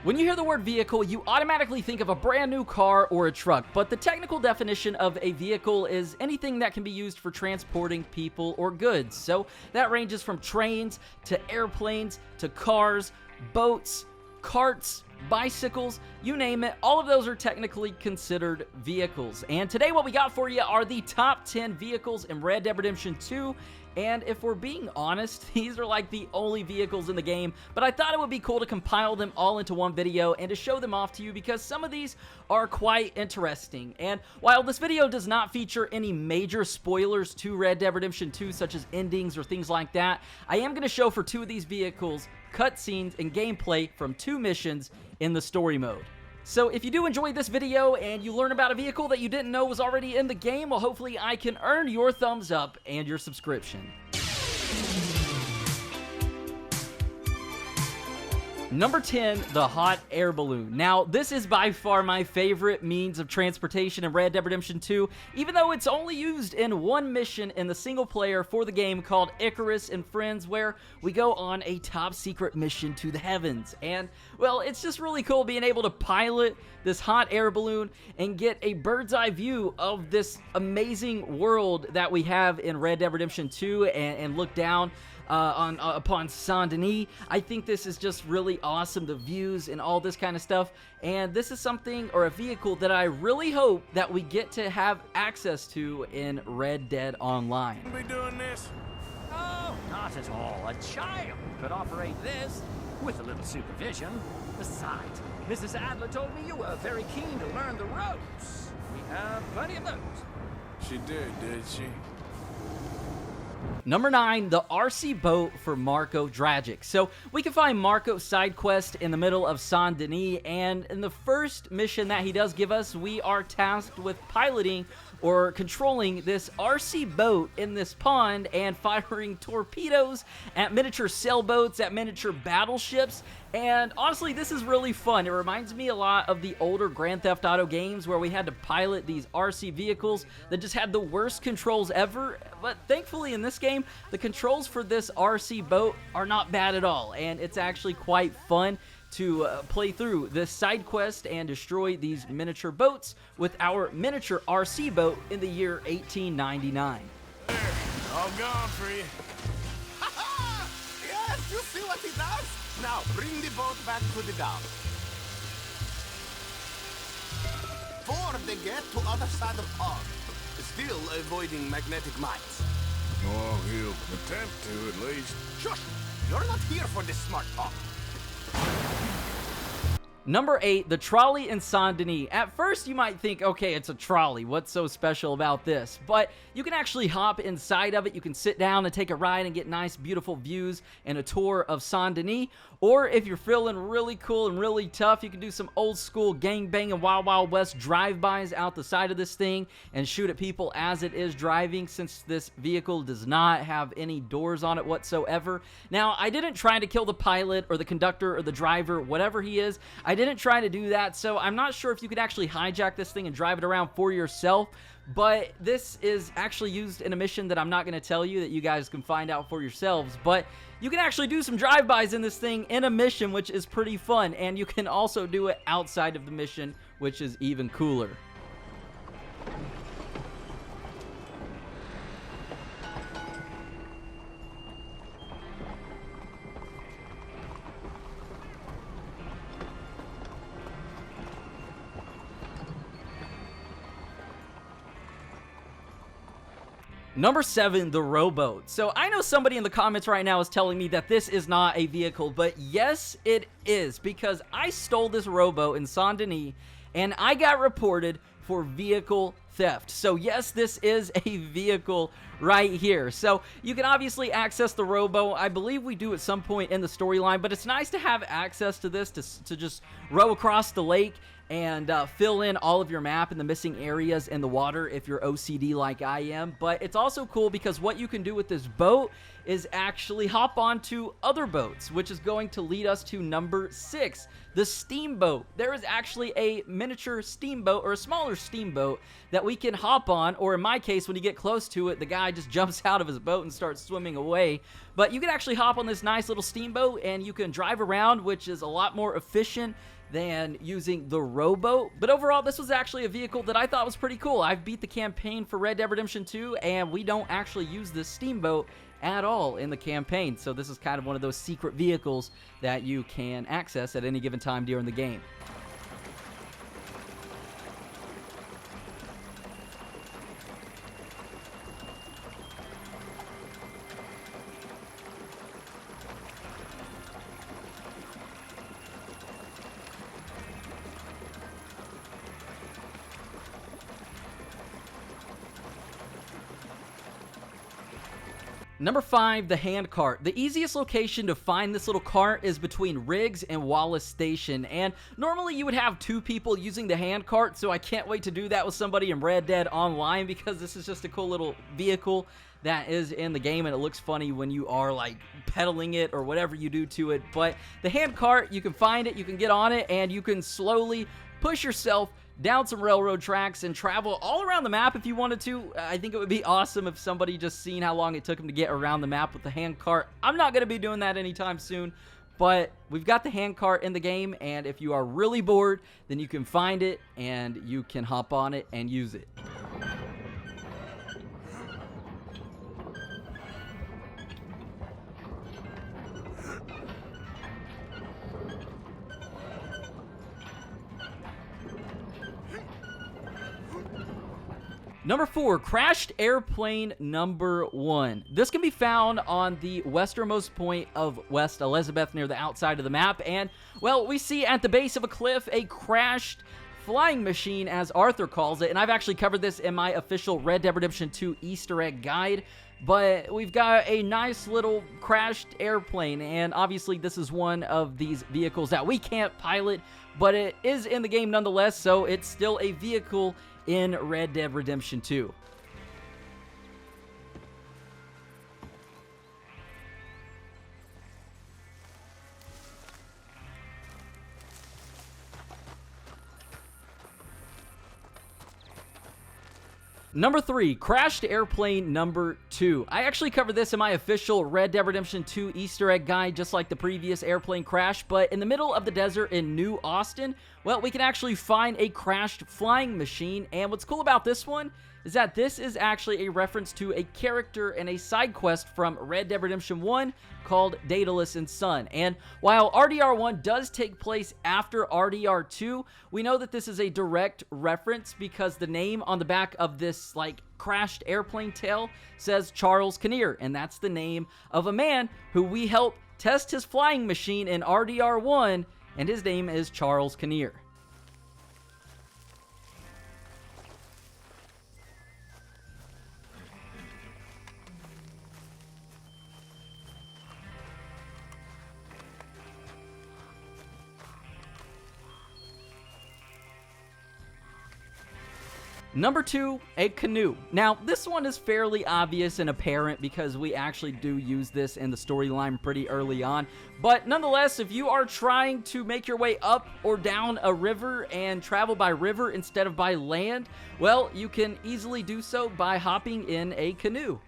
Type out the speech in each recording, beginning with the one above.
When you hear the word vehicle, you automatically think of a brand new car or a truck, but the technical definition of a vehicle is anything that can be used for transporting people or goods. So that ranges from trains to airplanes to cars, boats, carts, bicycles, you name it. All of those are technically considered vehicles. And today what we got for you are the top 10 vehicles in Red Dead Redemption 2. And if we're being honest, these are like the only vehicles in the game, but I thought it would be cool to compile them all into one video and to show them off to you because some of these are quite interesting. And while this video does not feature any major spoilers to Red Dead Redemption 2, such as endings or things like that, I am going to show for two of these vehicles cutscenes and gameplay from two missions in the story mode. So if you do enjoy this video and you learn about a vehicle that you didn't know was already in the game, well, hopefully I can earn your thumbs up and your subscription. Number 10, the Hotair Balloon. Now, this is by far my favorite means of transportation in Red Dead Redemption 2, even though it's only used in one mission in the single player for the game called Icarus and Friends, where we go on a top secret mission to the heavens. And, well, it's just really cool being able to pilot this Hotair Balloon and get a bird's eye view of this amazing world that we have in Red Dead Redemption 2 and look down upon Saint Denis. I think this is just really awesome, the views and all this kind of stuff, and this is something or a vehicle that I really hope that we get to have access to in Red Dead Online. Be doing this? Oh, not at all. A child could operate this with a little supervision. Besides, Mrs. Adler told me you were very keen to learn the ropes. We have plenty of those. She did she? Number 9, the RC boat for Marco Dragic. So we can find Marco's side quest in the middle of Saint Denis, and in the first mission that he does give us, we are tasked with piloting or controlling this RC boat in this pond and firing torpedoes at miniature sailboats, at miniature battleships. And honestly, this is really fun. It reminds me a lot of the older Grand Theft Auto games where we had to pilot these RC vehicles that just had the worst controls ever. But thankfully in this game, the controls for this RC boat are not bad at all, and it's actually quite fun to play through this side quest and destroy these miniature boats with our miniature RC boat in the year 1899. There, all gone for you. Yes, you see what he does? Now, bring the boat back to the dock. Before they get to other side of pond, still avoiding magnetic mines. Oh, he'll attempt to at least. Shush! You're not here for this smart talk. Number 8, the trolley in Saint Denis. At first, you might think, okay, it's a trolley. What's so special about this? But you can actually hop inside of it. You can sit down and take a ride and get nice, beautiful views and a tour of Saint Denis. Or if you're feeling really cool and really tough, you can do some old school gangbang and Wild Wild West drive-bys out the side of this thing and shoot at people as it is driving, since this vehicle does not have any doors on it whatsoever. Now, I didn't try to kill the pilot or the conductor or the driver, whatever he is. I didn't try to do that, so I'm not sure if you could actually hijack this thing and drive it around for yourself, but this is actually used in a mission that I'm not going to tell you, that you guys can find out for yourselves. But you can actually do some drive-bys in this thing in a mission, which is pretty fun, and you can also do it outside of the mission, which is even cooler. Number 7, the rowboat. So I know somebody in the comments right now is telling me that this is not a vehicle, but yes, it is, because I stole this rowboat in Saint Denis and I got reported for vehicle theft. So yes, this is a vehicle right here. So you can obviously access the rowboat. I believe we do at some point in the storyline, but it's nice to have access to this to just row across the lake and fill in all of your map and the missing areas in the water if you're OCD like I am. But it's also cool because what you can do with this boat is actually hop onto other boats, which is going to lead us to number 6, the steamboat. There is actually a miniature steamboat, or a smaller steamboat, that we can hop on, or in my case, when you get close to it, the guy just jumps out of his boat and starts swimming away. But you can actually hop on this nice little steamboat and you can drive around, which is a lot more efficient than using the rowboat. But overall, this was actually a vehicle that I thought was pretty cool. I've beat the campaign for Red Dead Redemption 2, and we don't actually use this steamboat at all in the campaign. So this is kind of one of those secret vehicles that you can access at any given time during the game. Number 5, the Handcart. The easiest location to find this little cart is between Riggs and Wallace Station, and normally you would have 2 people using the Handcart, so I can't wait to do that with somebody in Red Dead Online, because this is just a cool little vehicle that is in the game, and it looks funny when you are like pedaling it or whatever you do to it. But the Handcart, you can find it, you can get on it, and you can slowly push yourself down some railroad tracks and travel all around the map if you wanted to. I think it would be awesome if somebody just seen how long it took them to get around the map with the Handcart. I'm not going to be doing that anytime soon, but we've got the Handcart in the game, and if you are really bored, then you can find it and you can hop on it and use it. Number 4, crashed airplane number 1. This can be found on the westernmost point of West Elizabeth near the outside of the map. And, well, we see at the base of a cliff a crashed flying machine, as Arthur calls it. And I've actually covered this in my official Red Dead Redemption 2 Easter egg guide. But we've got a nice little crashed airplane, and obviously this is one of these vehicles that we can't pilot, but it is in the game nonetheless, so it's still a vehicle in Red Dead Redemption 2. Number 3, crashed airplane number 2. I actually covered this in my official Red Dead Redemption 2 Easter egg guide, just like the previous airplane crash, but in the middle of the desert in New Austin, well, we can actually find a crashed flying machine, and what's cool about this one is that this is actually a reference to a character and a side quest from Red Dead Redemption 1 called Daedalus and Son. And while RDR1 does take place after RDR2, we know that this is a direct reference because the name on the back of this like crashed airplane tail says Charles Kinnear, and that's the name of a man who we helped test his flying machine in RDR1, and his name is Charles Kinnear. Number 2, a canoe. Now, this one is fairly obvious and apparent because we actually do use this in the storyline pretty early on. But nonetheless, if you are trying to make your way up or down a river and travel by river instead of by land, well, you can easily do so by hopping in a canoe.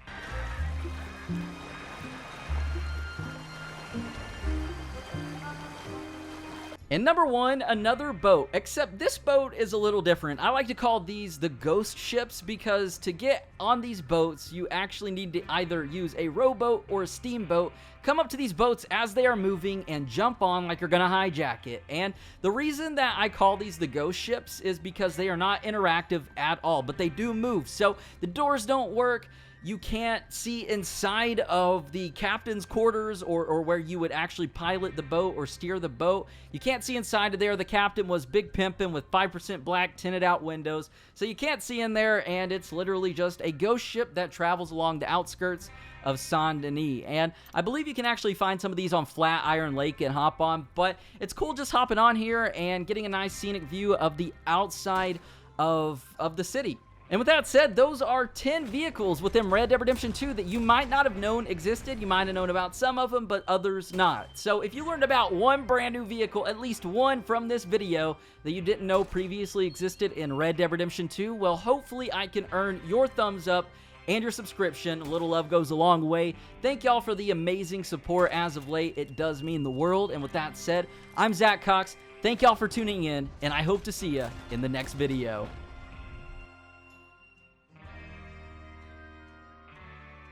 And number 1, another boat, except this boat is a little different. I like to call these the ghost ships because to get on these boats, you actually need to either use a rowboat or a steamboat, come up to these boats as they are moving and jump on like you're gonna hijack it. And the reason that I call these the ghost ships is because they are not interactive at all, but they do move. So the doors don't work. You can't see inside of the captain's quarters or where you would actually pilot the boat or steer the boat. You can't see inside of there. The captain was big pimpin' with 5% black tinted out windows. So you can't see in there, and it's literally just a ghost ship that travels along the outskirts of Saint Denis. And I believe you can actually find some of these on Flatiron Lake and hop on, but it's cool just hopping on here and getting a nice scenic view of the outside of the city. And with that said, those are 10 vehicles within Red Dead Redemption 2 that you might not have known existed. You might have known about some of them, but others not. So if you learned about one brand new vehicle, at least one from this video, that you didn't know previously existed in Red Dead Redemption 2, well, hopefully I can earn your thumbs up and your subscription. A little love goes a long way. Thank y'all for the amazing support as of late. It does mean the world. And with that said, I'm Zach Cox. Thank y'all for tuning in, and I hope to see you in the next video.